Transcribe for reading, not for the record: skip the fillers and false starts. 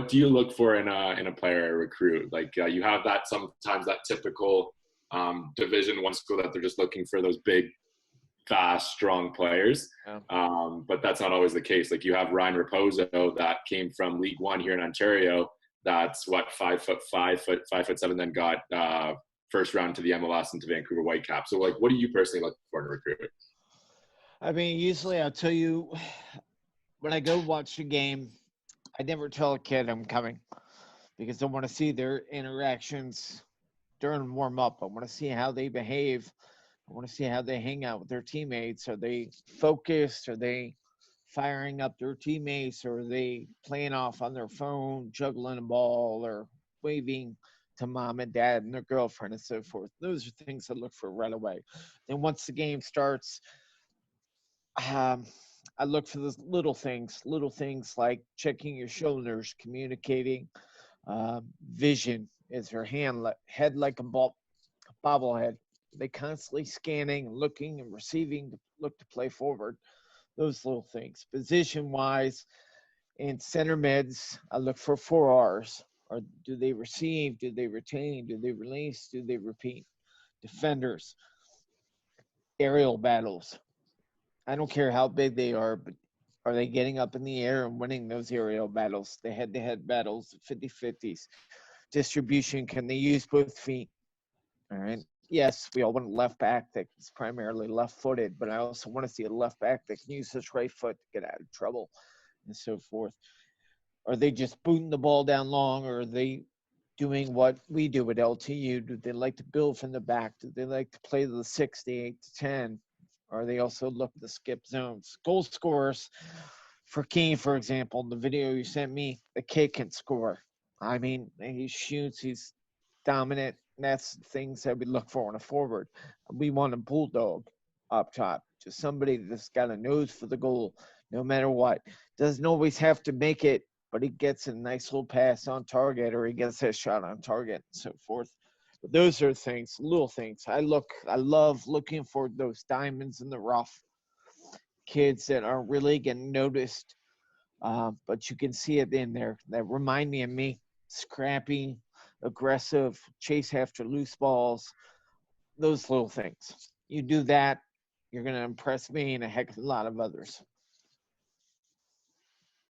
what do you look for in a player or recruit? Like you have that sometimes that typical Division One school that they're just looking for those big, fast, strong players. Yeah. But that's not always the case. Like you have Ryan Raposo that came from League One here in Ontario. That's what 5'5", 5'7", then got first round to the MLS and to Vancouver Whitecaps. So like, what do you personally look for in a recruit? I mean, usually I'll tell you when I go watch a game, I never tell a kid I'm coming because I want to see their interactions during warm up. I want to see how they behave. I want to see how they hang out with their teammates. Are they focused? Are they firing up their teammates? Or are they playing off on their phone, juggling a ball, or waving to mom and dad and their girlfriend and so forth? Those are things I look for right away. Then once the game starts, I look for those little things like checking your shoulders, communicating, vision. Is her head like a bobblehead? They constantly scanning, looking, and receiving to look to play forward. Those little things. Position wise, in center mids, I look for 4 R's. Or do they receive? Do they retain? Do they release? Do they repeat? Defenders, aerial battles. I don't care how big they are, but are they getting up in the air and winning those aerial battles, the head-to-head battles, 50-50s? Distribution, can they use both feet? All right. Yes, we all want a left back that's primarily left-footed, but I also want to see a left back that can use his right foot to get out of trouble and so forth. Are they just booting the ball down long, or are they doing what we do at LTU? Do they like to build from the back? Do they like to play the 68 to 10? Or they also look to skip zones? Goal scorers, for Keane, for example, the video you sent me, the kid can score. I mean, he shoots, he's dominant. That's things that we look for in a forward. We want a bulldog up top, just somebody that's got a nose for the goal, no matter what. Doesn't always have to make it, but he gets a nice little pass on target, or he gets a shot on target, and so forth. But those are things, little things. I love looking for those diamonds in the rough, kids that aren't really getting noticed, but you can see it in there. That remind me of me, scrappy, aggressive, chase after loose balls, those little things. You do that, you're going to impress me and a heck of a lot of others.